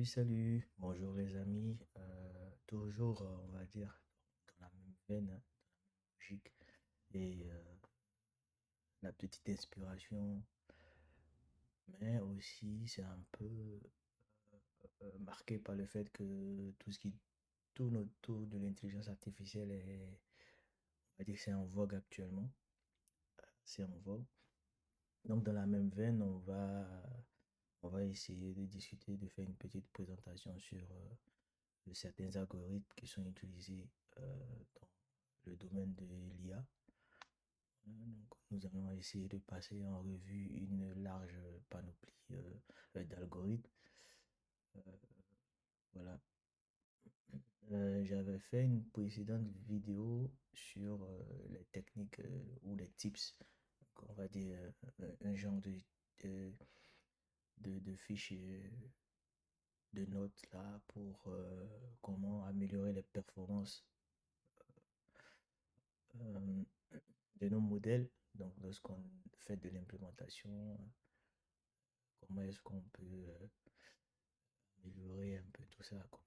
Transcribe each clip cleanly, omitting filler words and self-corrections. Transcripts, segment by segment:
Salut, bonjour les amis. Toujours, on va dire, dans la même veine, hein, logique et la petite inspiration, mais aussi c'est un peu marqué par le fait que tout ce qui tourne autour de l'intelligence artificielle on va dire, que c'est en vogue actuellement. C'est en vogue. Donc, dans la même veine, on va essayer de discuter, de faire une petite présentation sur certains algorithmes qui sont utilisés dans le domaine de l'IA. Donc, nous allons essayer de passer en revue une large panoplie d'algorithmes. Euh, voilà. J'avais fait une précédente vidéo sur les techniques ou les tips, donc on va dire un genre de, de fiche de notes là pour comment améliorer les performances euh, de nos modèles. Donc, lorsqu'on fait de l'implémentation, comment est-ce qu'on peut améliorer un peu tout ça, quoi.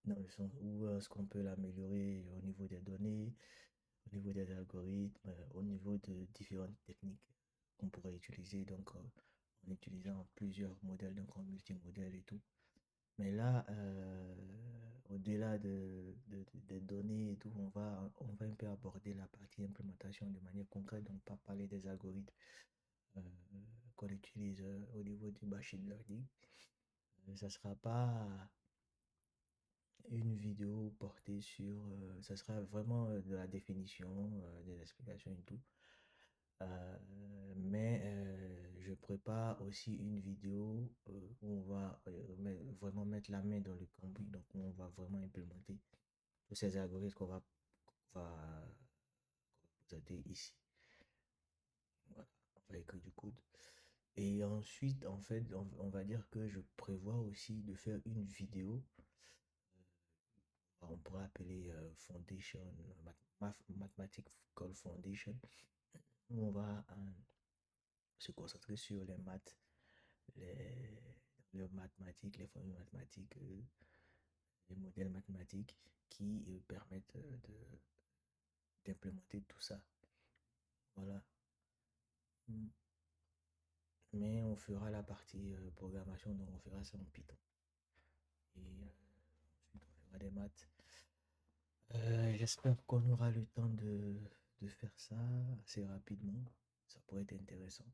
Dans le sens où est-ce qu'on peut l'améliorer au niveau des données, au niveau des algorithmes, au niveau de différentes techniques qu'on pourrait utiliser, donc en utilisant plusieurs modèles, donc en multimodèle et tout. Mais là, au-delà des données et tout, on va un peu aborder la partie implémentation de manière concrète, donc pas parler des algorithmes euh, qu'on utilise au niveau du machine learning. Ça sera pas une vidéo portée sur, ça sera vraiment de la définition, des explications et tout. Mais je prépare aussi une vidéo où on va vraiment mettre la main dans le cambouis, donc où on va vraiment implémenter tous ces algorithmes qu'on va présenter ici. Voilà, avec du code. Et ensuite, en fait, on va dire que je prévois aussi de faire une vidéo, on pourrait appeler Foundation, Mathematical Foundation, où on va se concentrer sur les maths, les, les mathématiques, les formules mathématiques, les modèles mathématiques qui permettent d'implémenter tout ça. Voilà. Mm. Mais on fera la partie programmation, donc on fera ça en Python. Et ensuite, on fera des maths. J'espère qu'on aura le temps de faire ça assez rapidement. Ça pourrait être intéressant.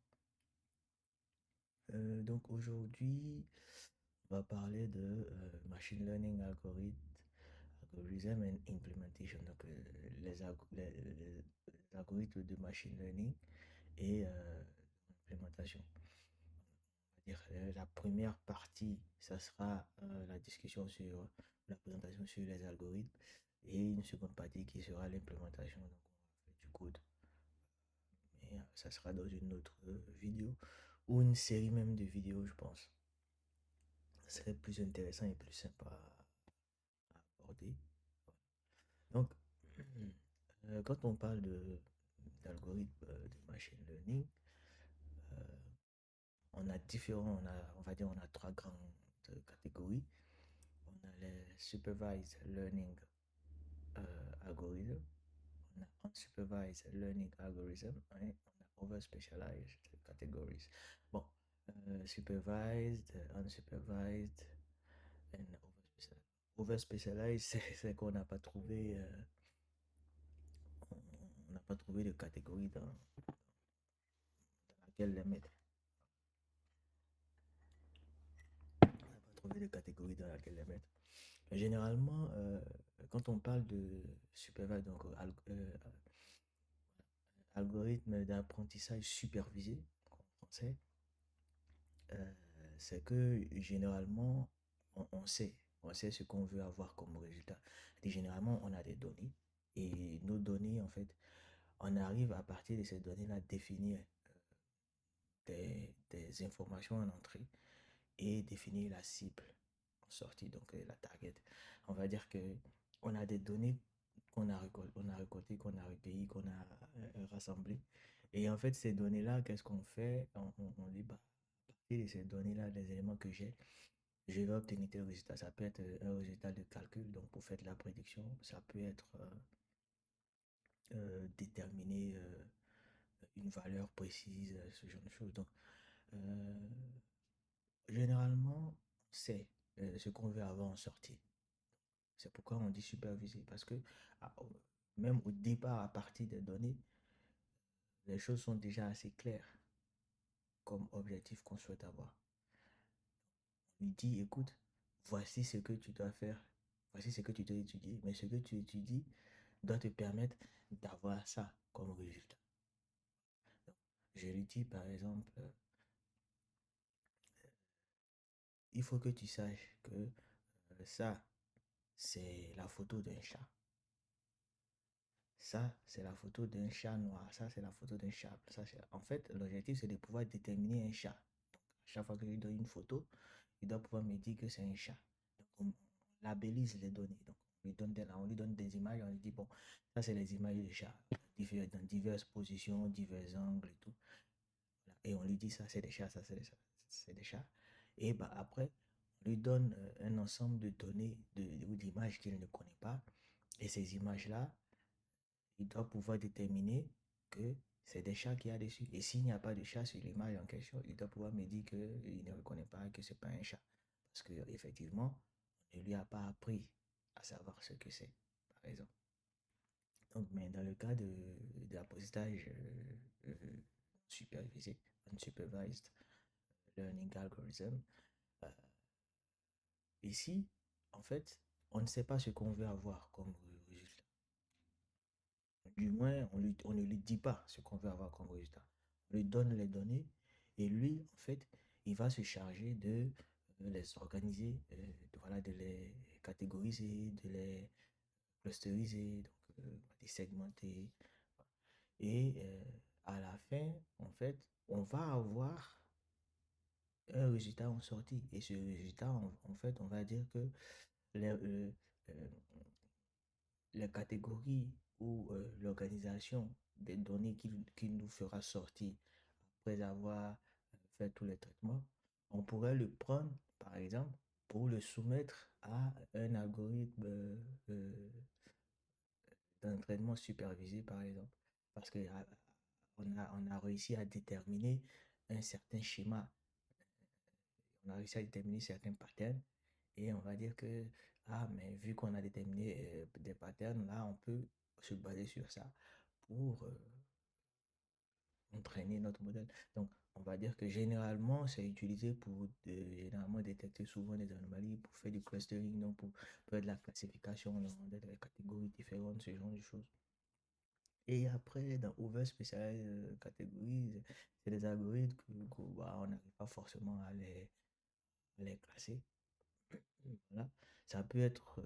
Donc aujourd'hui, on va parler de machine learning algorithm and implementation. Donc les algorithmes de machine learning et l'implémentation. On va dire la première partie, ça sera la discussion sur la présentation sur les algorithmes et une seconde partie qui sera l'implémentation. Donc on va faire du code. Et ça sera dans une autre vidéo ou une série même de vidéos, je pense. Ça serait plus intéressant et plus sympa à aborder. Donc, quand on parle d'algorithmes de machine learning, euh, on a différents, on va dire, on a trois grandes catégories. On a les supervised learning algorithms, on a unsupervised learning algorithm et on a over specialized categories. Bon, supervised, unsupervised and over specialized. Over specialized, c'est qu'on n'a pas trouvé, on n'a pas trouvé de catégorie dans laquelle les mettre. On n'a pas trouvé de catégorie dans laquelle les mettre. Généralement, quand on parle de supervised, donc algorithme d'apprentissage supervisé en français, euh, c'est que généralement, on sait ce qu'on veut avoir comme résultat. Et généralement, on a des données et nos données, en fait, on arrive à partir de ces données-là à définir des informations en entrée et définir la cible en sortie, donc la target. On va dire que on a des données qu'on a récoltées, qu'on a recueillies, qu'on a rassemblées. Et en fait, ces données-là, qu'est-ce qu'on fait? On dit, bah, Et de ces données-là, des éléments que j'ai, je vais obtenir tel résultat. Ça peut être un résultat de calcul, donc pour faire de la prédiction, ça peut être déterminer une valeur précise, ce genre de choses. Donc, euh, généralement, c'est ce qu'on veut avoir en sortie. C'est pourquoi on dit superviser, parce que ah, même au départ, à partir des données, les choses sont déjà assez claires comme objectif qu'on souhaite avoir. On lui dit, écoute, voici ce que tu dois faire, voici ce que tu dois étudier, mais ce que tu étudies doit te permettre d'avoir ça comme résultat. Donc, je lui dis, par exemple, il faut que tu saches que ça, c'est la photo d'un chat. Ça, c'est la photo d'un chat noir. Ça, c'est la photo d'un chat. Ça, en fait, l'objectif, c'est de pouvoir déterminer un chat. Donc, chaque fois que je lui donne une photo, il doit pouvoir me dire que c'est un chat. Donc, on labellise les données. Donc, on lui donne des images, on lui dit, bon, ça, c'est les images de chat, dans diverses positions, divers angles et tout. Voilà. Et on lui dit, ça, c'est des chats, ça, c'est des chats. Et bah, après, on lui donne un ensemble de données ou d'images qu'il ne connaît pas. Et ces images-là, il doit pouvoir déterminer que c'est des chats qu'il y a dessus. Et s'il n'y a pas de chat sur l'image en question, il doit pouvoir me dire qu'il ne reconnaît pas que c'est pas un chat. Parce que effectivement, on ne lui a pas appris à savoir ce que c'est, par exemple. Donc, mais dans le cas de l'apprentissage supervisé, unsupervised learning algorithm, euh, ici, en fait, on ne sait pas ce qu'on veut avoir comme résultat. Du moins, on ne lui dit pas ce qu'on veut avoir comme résultat. On lui donne les données et lui, en fait, il va se charger de les organiser, voilà, de les catégoriser, de les clusteriser, donc les segmenter. Et à la fin, en fait, on va avoir un résultat en sortie. Et ce résultat, en fait, on va dire que les, euh, les catégories ou l'organisation des données qu'il nous fera sortir après avoir fait tous les traitements, on pourrait le prendre, par exemple, pour le soumettre à un algorithme d'entraînement supervisé, par exemple. Parce que on a réussi à déterminer un certain schéma, on a réussi à déterminer certains patterns, et on va dire que, ah, mais vu qu'on a déterminé des patterns, là, on peut se baser sur ça pour entraîner notre modèle. Donc, on va dire que généralement, c'est utilisé pour généralement détecter souvent des anomalies, pour faire du clustering, donc pour faire de la classification dans des catégories différentes, ce genre de choses. Et après, dans Over Specialized Categories, c'est des algorithmes bah, on n'arrive pas forcément à les classer. Voilà. Ça peut être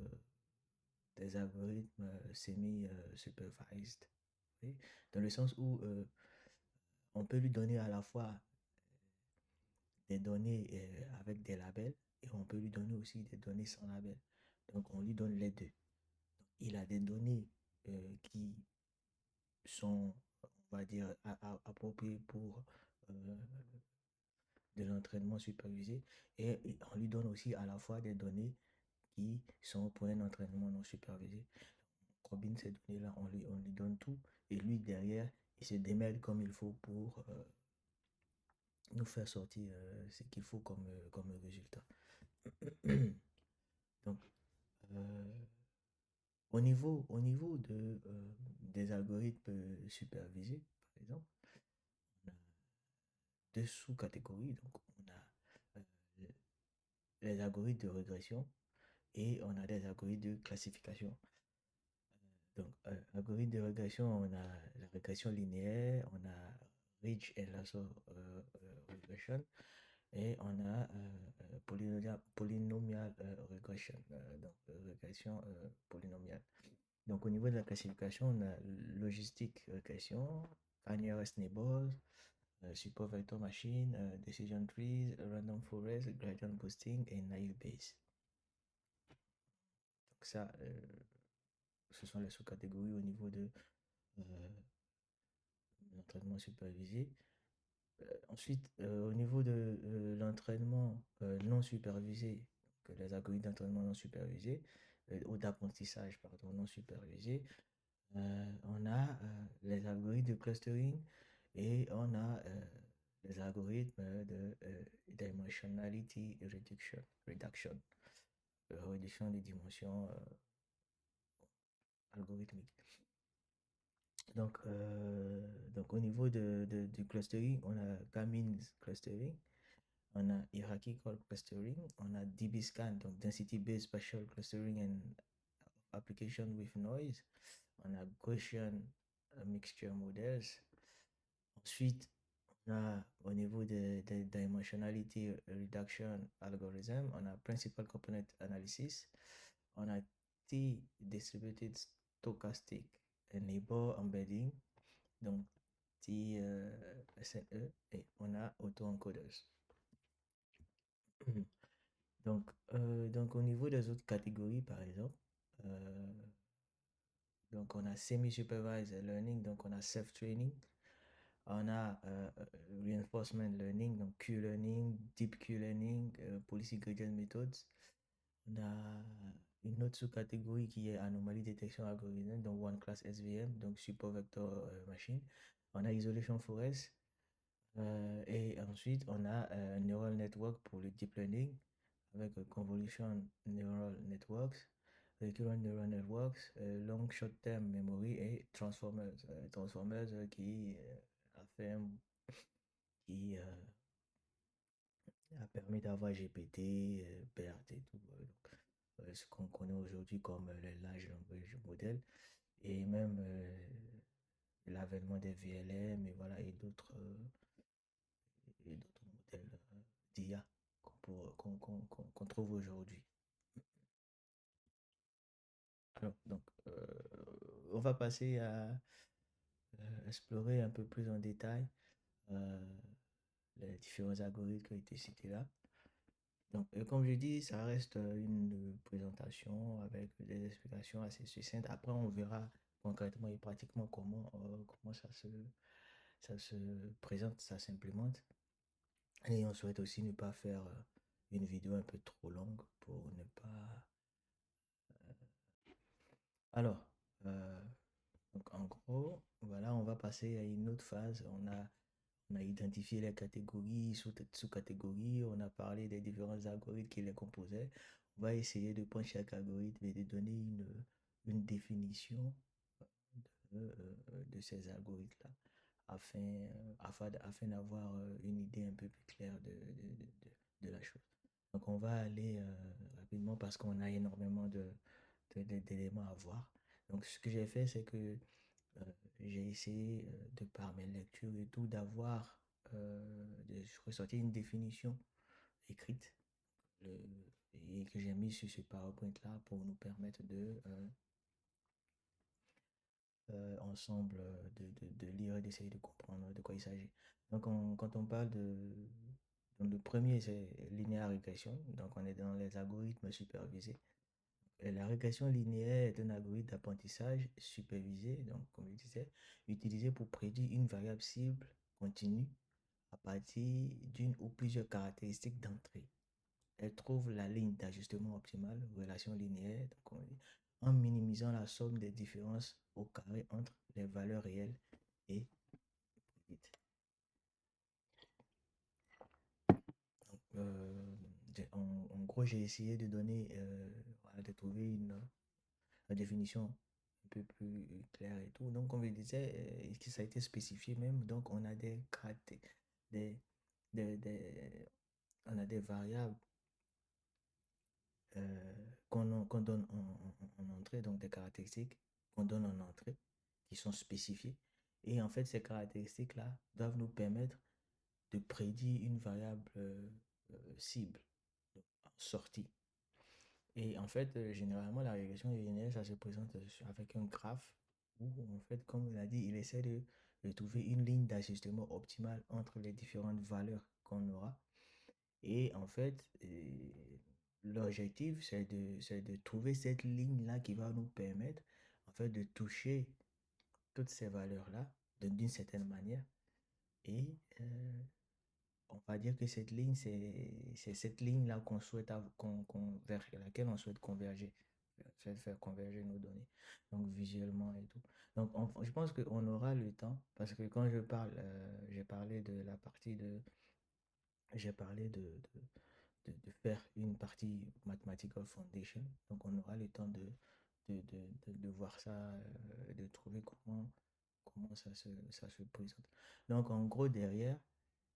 des algorithmes semi-supervised, oui, dans le sens où on peut lui donner à la fois des données avec des labels et on peut lui donner aussi des données sans label. Donc, on lui donne les deux. Il a des données qui sont, on va dire, appropriées pour euh, de l'entraînement supervisé et on lui donne aussi à la fois des données qui sont pour un entraînement non supervisé. On combine ces données-là, on lui donne tout et lui derrière, il se démêle comme il faut pour nous faire sortir ce qu'il faut comme résultat. Donc, euh, au niveau des algorithmes supervisés, par exemple, on a deux sous-catégories. Donc, on a les algorithmes de régression et on a des algorithmes de classification. Donc, algorithme de régression, on a la régression linéaire, on a Ridge and Lasso regression et on a polynomial regression, donc régression polynomiale. Donc, au niveau de la classification, on a logistique régression, K-nearest neighbors, support vector machine, decision trees, random forest, gradient boosting et naive Bayes. Donc, ça, ce sont les sous-catégories au niveau de l'entraînement supervisé. Ensuite, au niveau de l'entraînement non supervisé, que les algorithmes d'entraînement non supervisé, ou d'apprentissage, pardon, non supervisé, on a les algorithmes de clustering et on a les algorithmes de dimensionality reduction, réduction des dimensions algorithmiques. Donc au niveau du clustering, on a K-means clustering, on a hierarchical clustering, on a DB-scan, donc density-based spatial clustering and application with noise, on a Gaussian mixture models. Ensuite, on a au niveau de dimensionality reduction algorithm, on a principal component analysis, on a T-distributed stochastic neighbor embedding, donc TSNE, et on a auto-encoders. Donc, au niveau des autres catégories, par exemple, euh, donc on a semi-supervised learning, donc on a self-training, on a reinforcement learning, donc Q-learning, deep Q-learning, policy gradient methods. On a une autre sous-catégorie qui est anomalie détection algorithme, donc one class SVM, donc support vector machine. On a isolation forest. Et ensuite, on a neural network pour le deep learning avec convolution neural networks, recurrent neural networks, long short term memory et transformers. Transformers qui a fait qui a permis d'avoir GPT, BRT, tout, ce qu'on connaît aujourd'hui comme les large language models et même l'avènement des VLM et voilà et d'autres modèles d'IA qu'on trouve aujourd'hui. Alors, donc, on va passer à explorer un peu plus en détail euh, les différents algorithmes qui ont été cités là. Donc, comme je dis, ça reste une présentation avec des explications assez succinctes. Après, on verra concrètement et pratiquement comment ça se présente, ça s'implémente. Et on souhaite aussi ne pas faire une vidéo un peu trop longue pour ne pas... Alors, euh, donc en gros, voilà, on va passer à une autre phase. On a identifié les catégories, sous-catégories, on a parlé des différents algorithmes qui les composaient. On va essayer de prendre chaque algorithme et de donner une définition de ces algorithmes-là afin d'avoir une idée un peu plus claire de la chose. Donc on va aller rapidement parce qu'on a énormément d'éléments à voir. Donc ce que j'ai fait, c'est que j'ai essayé, de par mes lectures et tout, de ressortir une définition écrite et que j'ai mis sur ce PowerPoint-là pour nous permettre ensemble de lire et d'essayer de comprendre de quoi il s'agit. Donc, quand on parle donc le premier, c'est linéaire régression. Donc, on est dans les algorithmes supervisés. Et la régression linéaire est un algorithme d'apprentissage supervisé, donc, comme je disais, utilisé pour prédire une variable cible continue à partir d'une ou plusieurs caractéristiques d'entrée. Elle trouve la ligne d'ajustement optimale, relation linéaire, donc en minimisant la somme des différences au carré entre les valeurs réelles et prédites. En gros, j'ai essayé de donner, voilà, de trouver une définition un peu plus claire et tout. Donc, comme je disais, ça a été spécifié même. Donc, on a des, des, on a des variables qu'on donne en entrée, donc des caractéristiques qu'on donne en entrée, qui sont spécifiées. Et en fait, ces caractéristiques-là doivent nous permettre de prédire une variable cible, donc en sortie. Et en fait, généralement, la régression linéaire, ça se présente avec un graphe où, en fait, comme il a dit, il essaie de trouver une ligne d'ajustement optimale entre les différentes valeurs qu'on aura. Et en fait, l'objectif, c'est de trouver cette ligne-là qui va nous permettre, en fait, de toucher toutes ces valeurs-là d'une certaine manière Et on va dire que cette ligne, c'est cette ligne-là qu'on souhaite, vers laquelle on souhaite converger, faire converger nos données, donc visuellement et tout. Donc, je pense qu'on aura le temps, parce que quand je parle, j'ai parlé de la partie de, j'ai parlé de faire une partie Mathematical Foundation. Donc, on aura le temps de voir ça, de trouver comment ça se présente. Donc, en gros, derrière,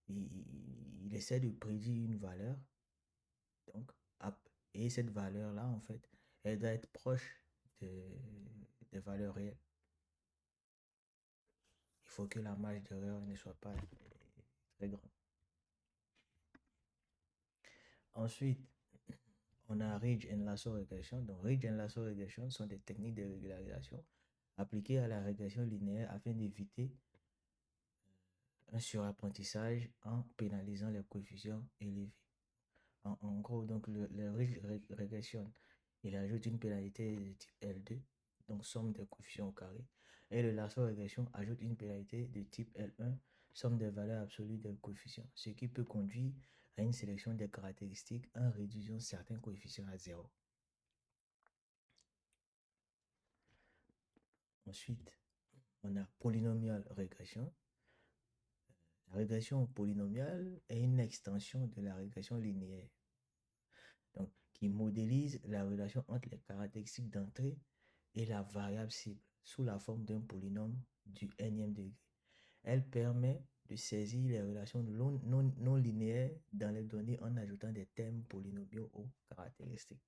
il essaie de prédire une valeur. Donc, et cette valeur-là, en fait, elle doit être proche des valeurs réelles. Il faut que la marge d'erreur ne soit pas très grande. Ensuite, on a Ridge and Lasso Regression. Donc, Ridge and Lasso Regression sont des techniques de régularisation appliquées à la régression linéaire afin d'éviter un surapprentissage en pénalisant les coefficients élevés. En gros, donc le Ridge Regression, il ajoute une pénalité de type L2, donc somme des coefficients au carré. Et le Lasso Regression ajoute une pénalité de type L1, somme des valeurs absolues des coefficients, ce qui peut conduire à une sélection des caractéristiques en réduisant certains coefficients à zéro. Ensuite, on a polynomial régression. La régression polynomiale est une extension de la régression linéaire, donc, qui modélise la relation entre les caractéristiques d'entrée et la variable cible sous la forme d'un polynôme du nth degré. Elle permet de saisir les relations non linéaires dans les données en ajoutant des termes polynomiaux aux caractéristiques.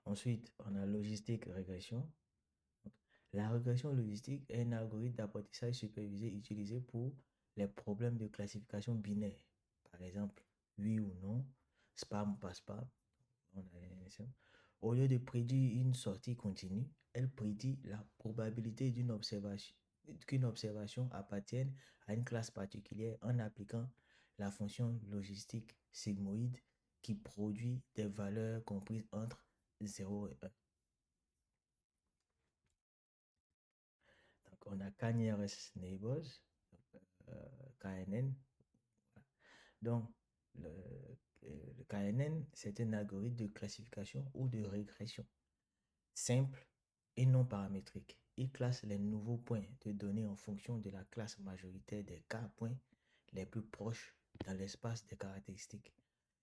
Ensuite, on a logistique régression. La régression logistique est un algorithme d'apprentissage supervisé utilisé pour les problèmes de classification binaire. Par exemple, oui ou non, spam ou pas spam. Au lieu de prédire une sortie continue, elle prédit la probabilité qu'une observation appartienne à une classe particulière en appliquant la fonction logistique sigmoïde qui produit des valeurs comprises entre 0 et 1. Donc, on a K-nearest neighbors, KNN. Donc, le, le KNN, c'est un algorithme de classification ou de régression simple et non paramétrique. Il classe les nouveaux points de données en fonction de la classe majoritaire des K-points les plus proches dans l'espace des caractéristiques.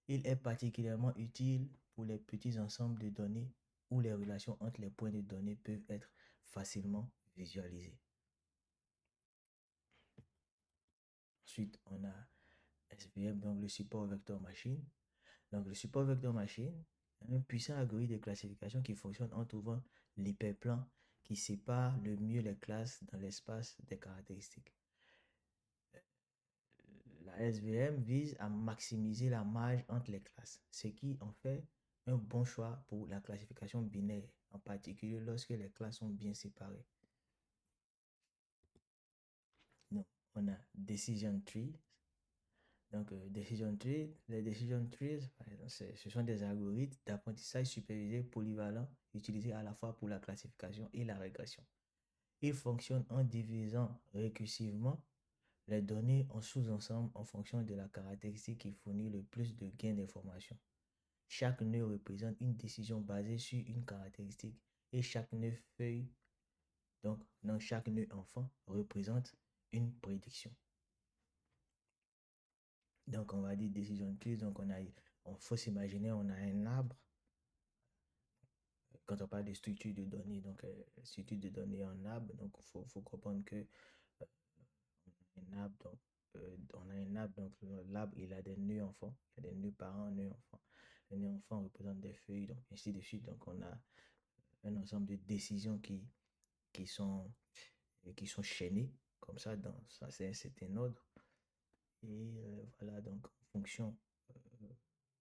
Il est particulièrement utile pour les petits ensembles de données où les relations entre les points de données peuvent être facilement visualisées. Ensuite, on a SVM, donc le support vector machine. Donc, le support vector machine est un puissant algorithme de classification qui fonctionne en trouvant l'hyperplan qui sépare le mieux les classes dans l'espace des caractéristiques. La SVM vise à maximiser la marge entre les classes, ce qui en fait un bon choix pour la classification binaire, en particulier lorsque les classes sont bien séparées. Donc, on a Decision Tree. Donc, les Decision Trees, ce sont des algorithmes d'apprentissage supervisé polyvalents utilisés à la fois pour la classification et la régression. Ils fonctionnent en divisant récursivement les données en sous-ensembles en fonction de la caractéristique qui fournit le plus de gains d'information. Chaque nœud représente une décision basée sur une caractéristique et chaque nœud feuille, donc dans chaque nœud enfant, représente une prédiction. Donc, on va dire décision tree. Donc, on faut s'imaginer, on a un arbre. Quand on parle de structure de données, donc structure de données en arbre, donc faut comprendre que un arbre, donc on a un arbre, donc l'arbre il a des nœuds enfants, il y a des nœuds parents, nœuds enfants. Les nœuds enfants représentent des feuilles, donc ainsi de suite. Donc, on a un ensemble de décisions qui sont, qui sont chaînées, comme ça, c'est un certain ordre. Et voilà, donc en fonction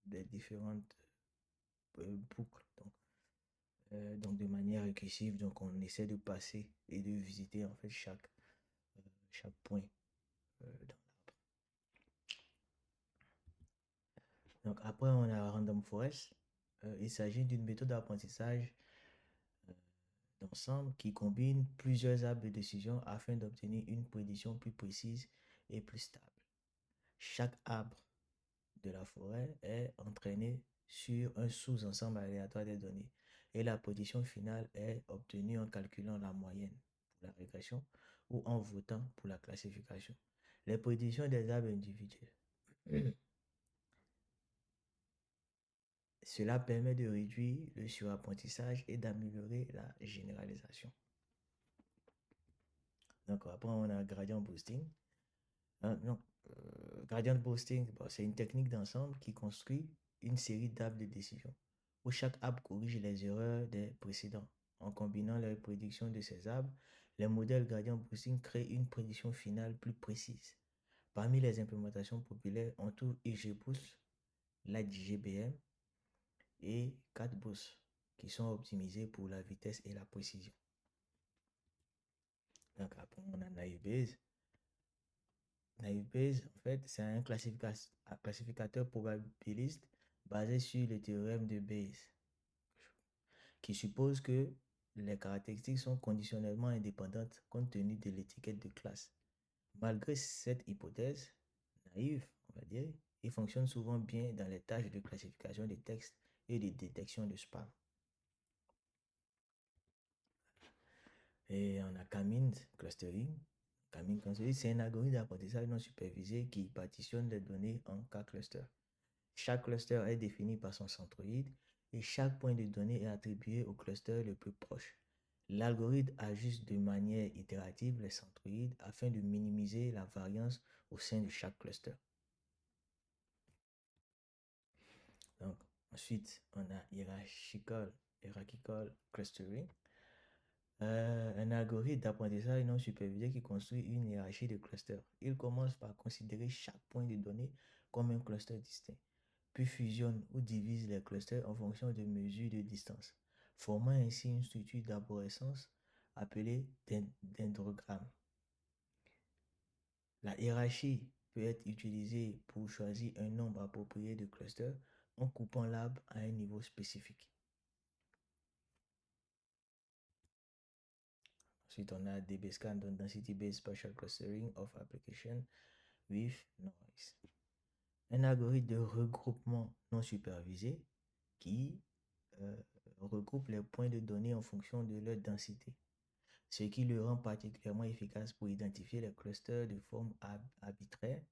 des différentes boucles. Donc de manière récursive, donc on essaie de passer et de visiter en fait chaque point dans l'arbre. Donc après on a Random Forest. Il s'agit d'une méthode d'apprentissage d'ensemble qui combine plusieurs arbres de décision afin d'obtenir une prédiction plus précise et plus stable. Chaque arbre de la forêt est entraîné sur un sous-ensemble aléatoire des données et la prédiction finale est obtenue en calculant la moyenne pour la régression ou en votant pour la classification. Les prédictions des arbres individuels. Cela permet de réduire le surapprentissage et d'améliorer la généralisation. Donc après, on a gradient boosting. Non, gradient boosting, bon, c'est une technique d'ensemble qui construit une série d'arbres de décision où chaque arbre corrige les erreurs des précédents. En combinant les prédictions de ces arbres, les modèles gradient boosting créent une prédiction finale plus précise. Parmi les implémentations populaires, on trouve XGBoost, LightGBM et CatBoost qui sont optimisés pour la vitesse et la précision. Donc après, on a NaiveBayes. NaiveBayes, en fait, c'est un classificateur probabiliste basé sur le théorème de Bayes, qui suppose que les caractéristiques sont conditionnellement indépendantes compte tenu de l'étiquette de classe. Malgré cette hypothèse naïve, on va dire, il fonctionne souvent bien dans les tâches de classification des textes et de détection de spam. Et on a K-means clustering. K-means clustering, c'est un algorithme d'apprentissage non supervisé qui partitionne les données en K-clusters. Chaque cluster est défini par son centroïde et chaque point de données est attribué au cluster le plus proche. L'algorithme ajuste de manière itérative les centroïdes afin de minimiser la variance au sein de chaque cluster. Donc, ensuite, on a hierarchical clustering. Un algorithme d'apprentissage non supervisé qui construit une hiérarchie de clusters. Il commence par considérer chaque point de données comme un cluster distinct, puis fusionne ou divise les clusters en fonction de mesures de distance, formant ainsi une structure d'arborescence appelée dendrogramme. La hiérarchie peut être utilisée pour choisir un nombre approprié de clusters en coupant l'arbre à un niveau spécifique. Ensuite, on a DBSCAN, donc Density Based Spatial Clustering of Application with Noise. Un algorithme de regroupement non supervisé qui regroupe les points de données en fonction de leur densité, ce qui le rend particulièrement efficace pour identifier les clusters de forme arbitraire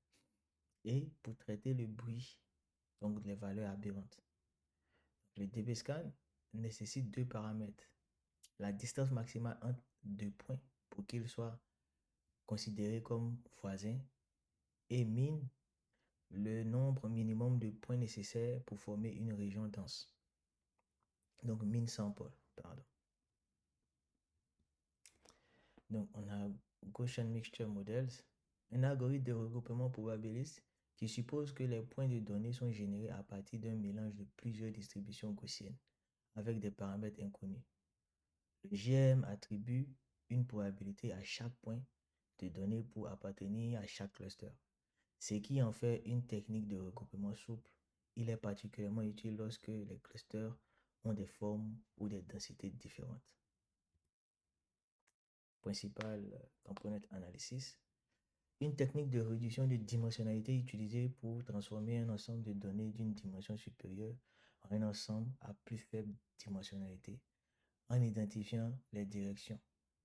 et pour traiter le bruit, donc les valeurs aberrantes. Le DBSCAN nécessite deux paramètres. La distance maximale entre deux points pour qu'ils soient considérés comme voisins et min, le nombre minimum de points nécessaires pour former une région dense. Donc min sample, pardon. Donc on a Gaussian Mixture Models, un algorithme de regroupement probabiliste qui suppose que les points de données sont générés à partir d'un mélange de plusieurs distributions gaussiennes avec des paramètres inconnus. Le GM attribue une probabilité à chaque point de données pour appartenir à chaque cluster, ce qui en fait une technique de regroupement souple. Il est particulièrement utile lorsque les clusters ont des formes ou des densités différentes. Principal component analysis. Une technique de réduction de dimensionnalité utilisée pour transformer un ensemble de données d'une dimension supérieure en un ensemble à plus faible dimensionnalité en identifiant les directions,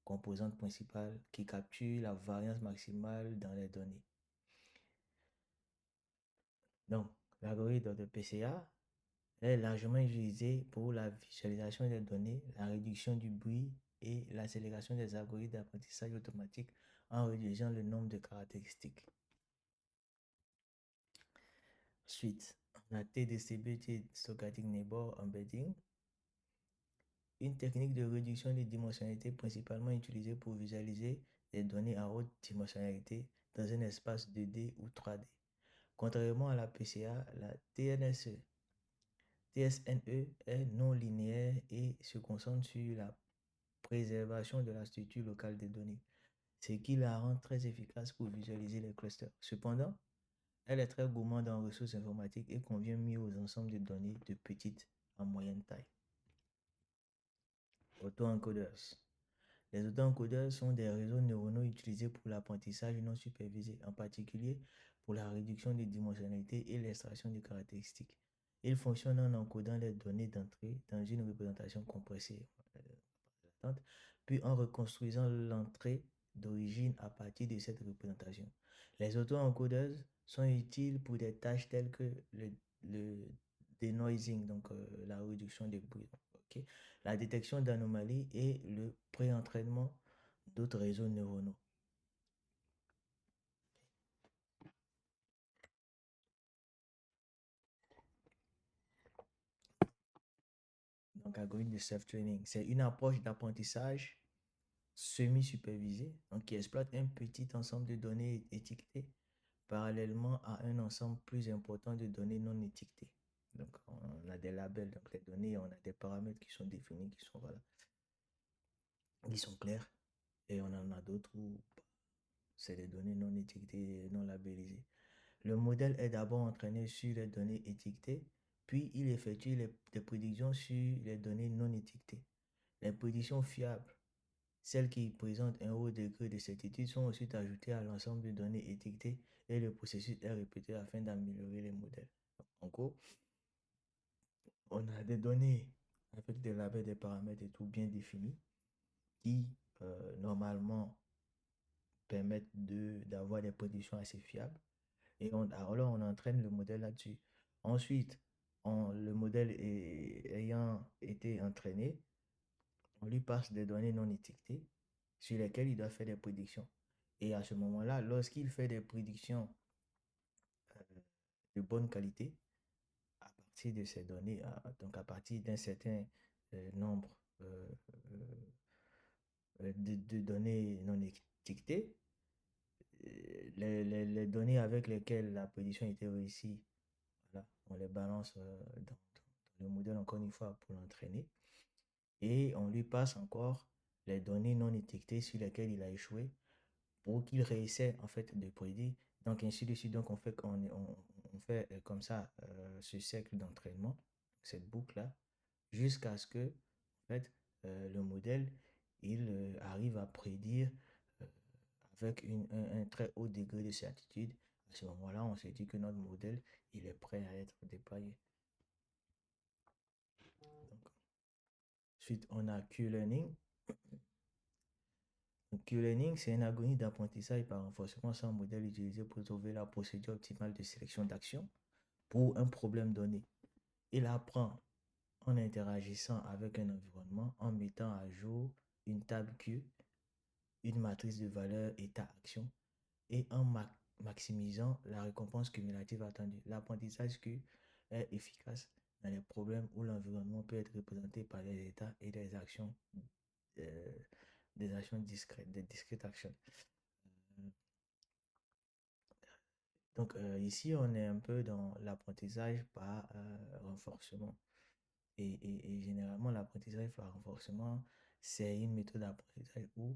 composantes principales qui capturent la variance maximale dans les données. Donc, l'algorithme de PCA est largement utilisé pour la visualisation des données, la réduction du bruit et l'accélération des algorithmes d'apprentissage automatique en réduisant le nombre de caractéristiques. Ensuite, on a T-Distributed Stochastic Neighbor Embedding, une technique de réduction des dimensionnalités principalement utilisée pour visualiser des données à haute dimensionnalité dans un espace 2D ou 3D. Contrairement à la PCA, la TSNE est non linéaire et se concentre sur la préservation de la structure locale des données, ce qui la rend très efficace pour visualiser les clusters. Cependant, elle est très gourmande en ressources informatiques et convient mieux aux ensembles de données de petite à moyenne taille. Auto-encoders. Les auto-encodeurs sont des réseaux neuronaux utilisés pour l'apprentissage non supervisé, en particulier pour la réduction des dimensionnalités et l'extraction des caractéristiques. Ils fonctionnent en encodant les données d'entrée dans une représentation compressée, puis en reconstruisant l'entrée d'origine à partir de cette représentation. Les auto-encodeurs sont utiles pour des tâches telles que le denoising, donc la réduction des bruits, ok, la détection d'anomalies et le pré-entraînement d'autres réseaux neuronaux. Donc, algorithme de self-training, c'est une approche d'apprentissage semi-supervisée, donc qui exploite un petit ensemble de données étiquetées parallèlement à un ensemble plus important de données non étiquetées. Donc, on a des labels, donc les données, on a des paramètres qui sont définis, qui sont, voilà, qui sont clairs, et on en a d'autres où c'est des données non étiquetées, non labellisées. Le modèle est d'abord entraîné sur les données étiquetées, puis il effectue des prédictions sur les données non étiquetées. Les prédictions fiables, celles qui présentent un haut degré de certitude, sont ensuite ajoutées à l'ensemble de données étiquetées et le processus est répété afin d'améliorer les modèles. En gros, on a des données avec des labels, des paramètres et tout bien définis qui normalement permettent d'avoir des prédictions assez fiables. Et alors on entraîne le modèle là-dessus. Ensuite, le modèle ayant été entraîné, on lui passe des données non étiquetées sur lesquelles il doit faire des prédictions. Et à ce moment-là, lorsqu'il fait des prédictions euh, de bonne qualité, à partir de ces données, donc à partir d'un certain nombre de données non étiquetées, les données avec lesquelles la prédiction était réussie, voilà, on les balance dans le modèle encore une fois pour l'entraîner. Et on lui passe encore les données non étiquetées sur lesquelles il a échoué pour qu'il réessaie en fait de prédire. Donc ainsi de suite. Donc on fait comme ça ce cercle d'entraînement, cette boucle-là, jusqu'à ce que en fait, le modèle il arrive à prédire euh, avec un très haut degré de certitude. À ce moment-là, on se dit que notre modèle il est prêt à être déployé. Donc, ensuite, on a Q-Learning. Q-Learning, c'est un algorithme d'apprentissage par renforcement sans modèle utilisé pour trouver la procédure optimale de sélection d'action pour un problème donné. Il apprend en interagissant avec un environnement, en mettant à jour une table Q, une matrice de valeurs état-action et en maximisant la récompense cumulative attendue. L'apprentissage Q est efficace dans les problèmes où l'environnement peut être représenté par des états et euh, des actions discrètes, des discrete actions. Donc ici, on est un peu dans l'apprentissage par renforcement. Et généralement, l'apprentissage par renforcement, c'est une méthode d'apprentissage où,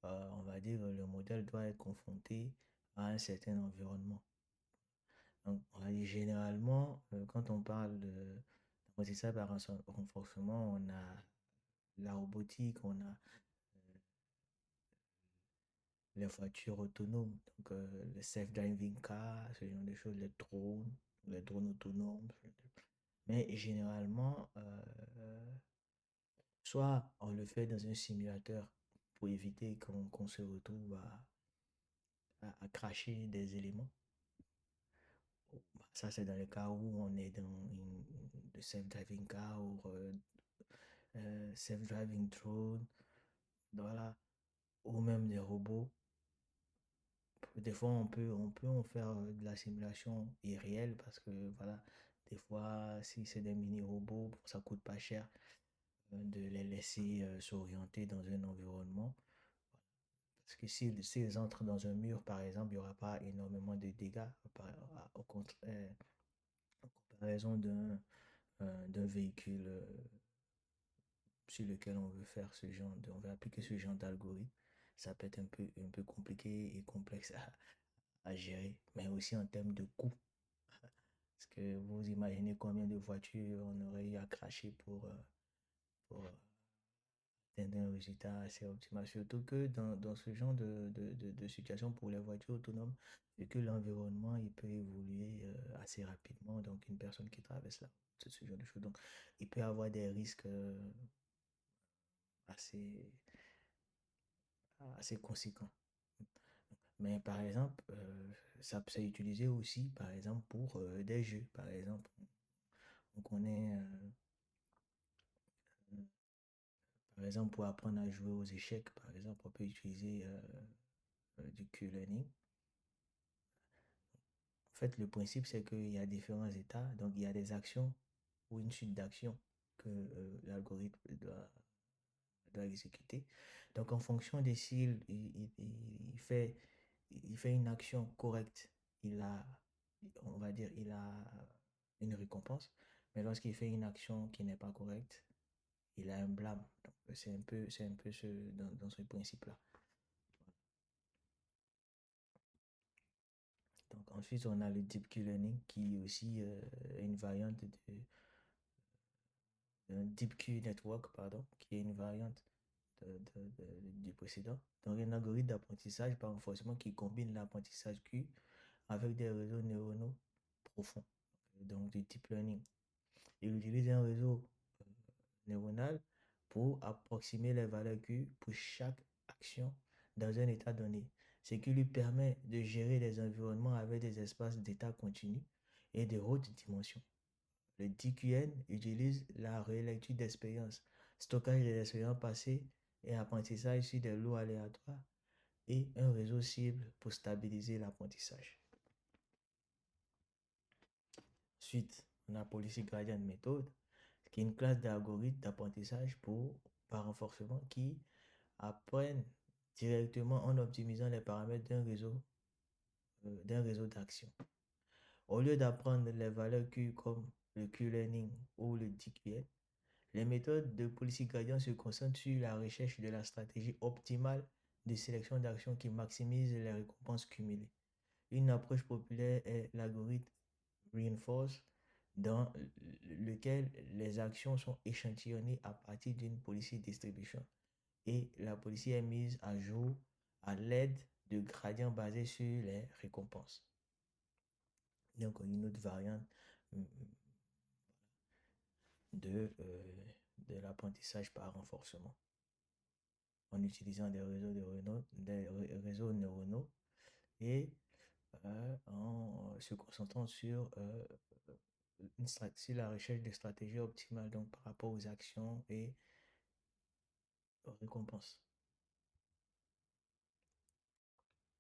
on va dire, le modèle doit être confronté à un certain environnement. Donc, on va dire, généralement, quand on parle d'apprentissage par renforcement, on a la robotique, on a les voitures autonomes, donc le self-driving car, ce genre de choses, les drones autonomes. Mais généralement, soit on le fait dans un simulateur pour éviter qu'on se retrouve à cracher des éléments. Ça, c'est dans le cas où on est dans le self-driving car ou self-driving drone, voilà, ou même des robots. Des fois, on peut en faire de la simulation irréelle parce que, voilà, des fois, si c'est des mini-robots, ça coûte pas cher de les laisser s'orienter dans un environnement. Parce que s'ils entrent dans un mur, par exemple, il n'y aura pas énormément de dégâts au contraire, en comparaison d'un véhicule sur lequel on veut faire on veut appliquer ce genre d'algorithme. Ça peut être un peu compliqué et complexe à gérer, mais aussi en termes de coût. Parce que vous imaginez combien de voitures on aurait eu à cracher pour d'atteindre un résultat assez optimal. Surtout que dans ce genre de situation pour les voitures autonomes, et que l'environnement il peut évoluer assez rapidement. Donc, une personne qui traverse là, c'est ce genre de choses. Donc, il peut y avoir des risques assez, assez conséquents. Mais par exemple, ça peut être utilisé aussi, par exemple, pour des jeux. Par exemple, on connaît, par exemple, pour apprendre à jouer aux échecs, par exemple, on peut utiliser du Q-learning. En fait, le principe, c'est qu'il y a différents états. Donc, il y a des actions ou une suite d'actions que l'algorithme doit exécuter. Donc, en fonction de s'il il fait une action correcte, il a, on va dire, il a une récompense. Mais lorsqu'il fait une action qui n'est pas correcte, il a un blâme. Donc, c'est un peu dans ce principe-là. Donc, ensuite, on a le Deep Q-Learning qui est aussi une variante un Deep Q Network, pardon, qui est une variante du précédent. Donc, un algorithme d'apprentissage par renforcement qui combine l'apprentissage Q avec des réseaux neuronaux profonds, donc du deep learning. Il utilise un réseau euh, neuronal pour approximer les valeurs Q pour chaque action dans un état donné, ce qui lui permet de gérer des environnements avec des espaces d'état continu et de haute dimension. Le DQN utilise la relecture d'expériences, stockage des expériences passées et apprentissage sur des lots aléatoires et un réseau cible pour stabiliser l'apprentissage. Ensuite, on a Policy Gradient Method, qui est une classe d'algorithmes d'apprentissage par renforcement qui apprennent directement en optimisant les paramètres d'un réseau d'action. Au lieu d'apprendre les valeurs Q comme le Q-Learning ou le DQN, les méthodes de policy gradient se concentrent sur la recherche de la stratégie optimale de sélection d'actions qui maximise les récompenses cumulées. Une approche populaire est l'algorithme Reinforce, dans lequel les actions sont échantillonnées à partir d'une policy distribution et la policy est mise à jour à l'aide de gradients basés sur les récompenses. Donc, une autre variante de, euh, de l'apprentissage par renforcement en utilisant des réseaux neuronaux et en se concentrant sur la recherche de stratégies optimales donc par rapport aux actions et aux récompenses.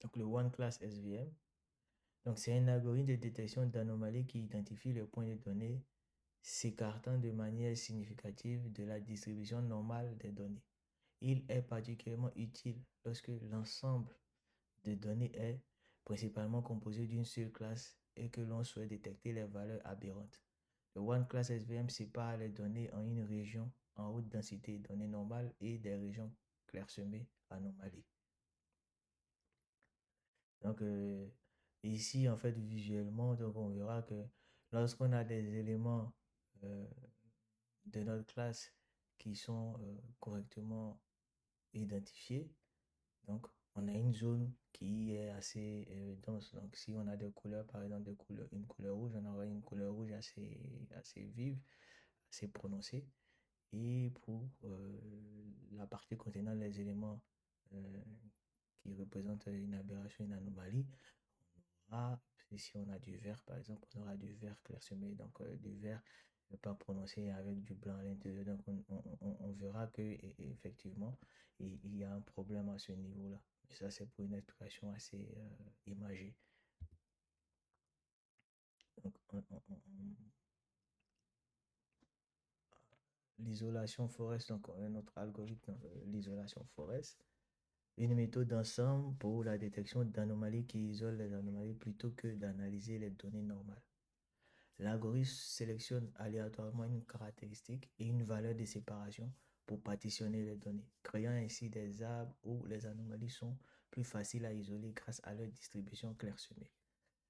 Donc le One Class SVM, donc c'est un algorithme de détection d'anomalies qui identifie les points de données s'écartant de manière significative de la distribution normale des données. Il est particulièrement utile lorsque l'ensemble de données est principalement composé d'une seule classe et que l'on souhaite détecter les valeurs aberrantes. Le One Class SVM sépare les données en une région en haute densité, données normales, et des régions clairsemées, anomalies. Donc, ici, en fait, visuellement, donc, on verra que lorsqu'on a des éléments euh, de notre classe qui sont correctement identifiés, donc, on a une zone qui est assez dense. Donc, si on a des couleurs, par exemple, une couleur rouge, on aura une couleur rouge assez vive, assez prononcée. Et pour la partie contenant les éléments euh, qui représentent une aberration, une anomalie, on aura, si on a du vert par exemple, on aura du vert clairsemé, donc du vert pas prononcé avec du blanc à l'intérieur. Donc on verra que effectivement il y a un problème à ce niveau-là. Et ça, c'est pour une explication assez imagée. Donc, l'isolation forest, donc un autre algorithme, l'isolation forest. Une méthode d'ensemble pour la détection d'anomalies qui isole les anomalies plutôt que d'analyser les données normales. L'algorithme sélectionne aléatoirement une caractéristique et une valeur de séparation pour partitionner les données, créant ainsi des arbres où les anomalies sont plus faciles à isoler grâce à leur distribution clairsemée.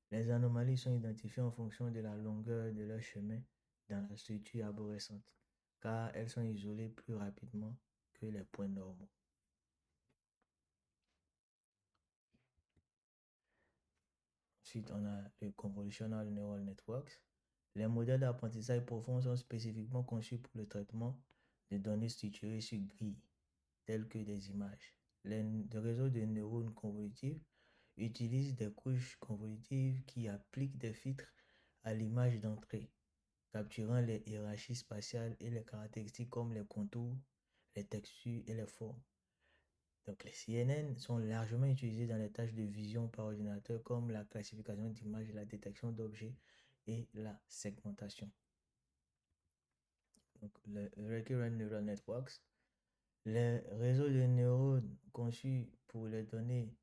Les anomalies sont identifiées en fonction de la longueur de leur chemin dans la structure arborescente, car elles sont isolées plus rapidement que les points normaux. Ensuite, on a le Convolutional Neural Networks. Les modèles d'apprentissage profond sont spécifiquement conçus pour le traitement de données structurées sur grille, telles que des images. Les réseaux de neurones convolutifs utilisent des couches convolutives qui appliquent des filtres à l'image d'entrée, capturant les hiérarchies spatiales et les caractéristiques comme les contours, les textures et les formes. Donc, les CNN sont largement utilisés dans les tâches de vision par ordinateur comme la classification d'images, la détection d'objets et la segmentation. Donc, le Recurrent Neural Networks, les réseaux de neurones conçus pour les données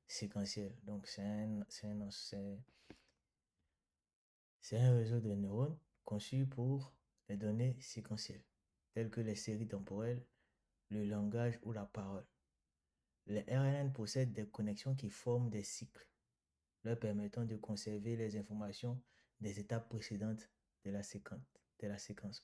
séquentielles. Donc, c'est un réseau de neurones conçu pour les données séquentielles, telles que les séries temporelles, le langage ou la parole. Les RNN possèdent des connexions qui forment des cycles, leur permettant de conserver les informations des étapes précédentes de la séquence.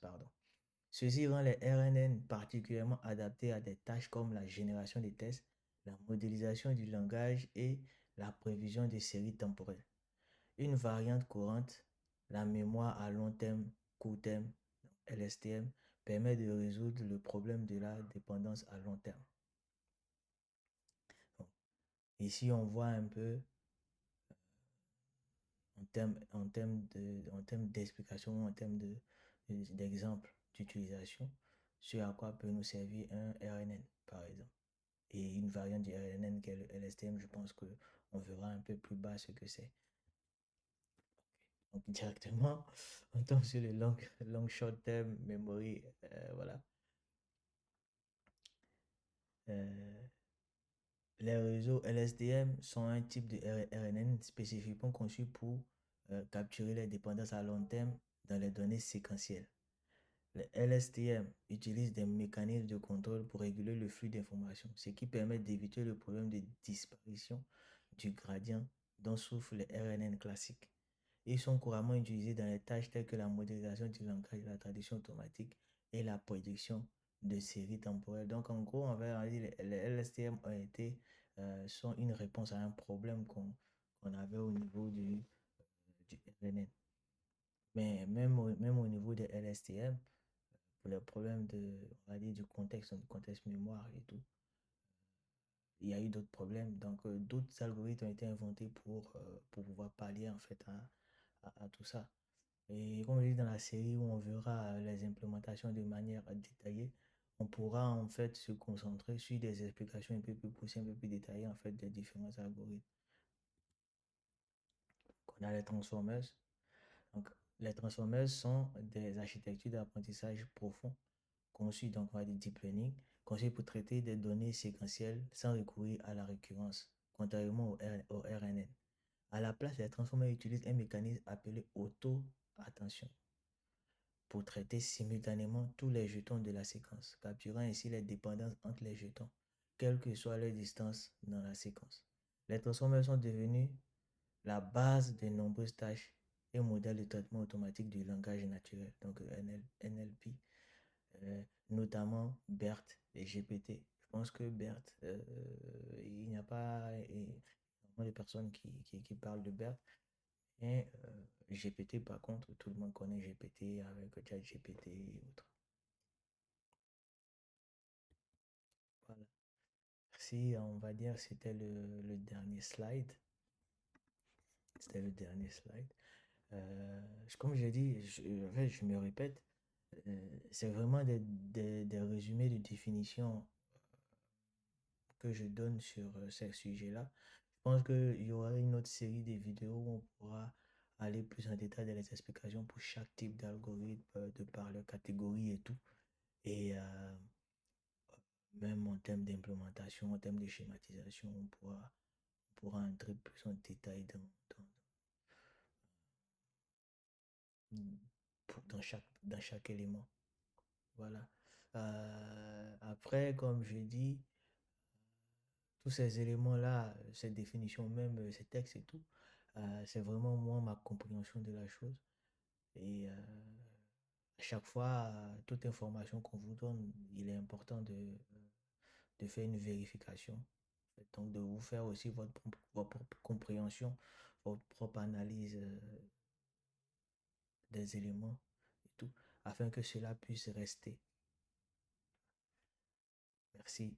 Ceci rend les RNN particulièrement adaptés à des tâches comme la génération des tests, la modélisation du langage et la prévision des séries temporelles. Une variante courante, la mémoire à long terme, court terme, LSTM, permet de résoudre le problème de la dépendance à long terme. Donc, ici, on voit un peu en termes d'explication, en termes d'exemple d'utilisation, sur à quoi peut nous servir un RNN, par exemple. Et une variante du RNN qui est le LSTM, je pense qu'on verra un peu plus bas ce que c'est. Donc, directement, on tombe sur le long short term memory. Voilà. Euh, les réseaux LSTM sont un type de RNN spécifiquement conçu pour capturer les dépendances à long terme dans les données séquentielles. Le LSTM utilise des mécanismes de contrôle pour réguler le flux d'informations, ce qui permet d'éviter le problème de disparition du gradient dont souffrent les RNN classiques. Ils sont couramment utilisés dans les tâches telles que la modélisation du langage, la traduction automatique et la prédiction de séries temporelles. Donc, en gros, on va dire les LSTM sont une réponse à un problème qu'on avait au niveau du RNN. Mais même au niveau des LSTM, pour les problèmes on va dire, du contexte mémoire et tout, il y a eu d'autres problèmes. Donc, d'autres algorithmes ont été inventés pour pouvoir pallier en fait à tout ça. Et comme je dis dans la série où on verra les implémentations de manière détaillée, on pourra en fait se concentrer sur des explications un peu plus poussées, un peu plus détaillées en fait des différents algorithmes. On a les transformers. Donc, les transformers sont des architectures d'apprentissage profond conçues, donc on va dire deep learning, conçues pour traiter des données séquentielles sans recourir à la récurrence, contrairement au RNN. À la place, les transformers utilisent un mécanisme appelé auto-attention pour traiter simultanément tous les jetons de la séquence, capturant ainsi les dépendances entre les jetons, quelle que soit leur distance dans la séquence. Les transformers sont devenus la base de nombreuses tâches et modèles de traitement automatique du langage naturel, donc NLP, notamment BERT et GPT. Je pense que BERT, il n'y a pas vraiment de personnes qui parlent de BERT. Et GPT, par contre, tout le monde connaît GPT avec ChatGPT et autres. Voilà. Si on va dire c'était le dernier slide. C'était le dernier slide. Comme j'ai dit, en fait, je me répète, c'est vraiment des résumés de définitions que je donne sur ces sujets-là. Je pense qu'il y aura une autre série de vidéos où on pourra aller plus en détail dans les explications pour chaque type d'algorithme, de par leur catégorie et tout. Et même en termes d'implémentation, en termes de schématisation, on pourra entrer plus en détail dans chaque élément. Voilà. Après, comme je dis, tous ces éléments-là, ces définitions même, ces textes et tout, c'est vraiment moi ma compréhension de la chose. Et à chaque fois, toute information qu'on vous donne, il est important de faire une vérification. Donc, de vous faire aussi votre propre compréhension, votre propre analyse des éléments et tout, afin que cela puisse rester. Merci.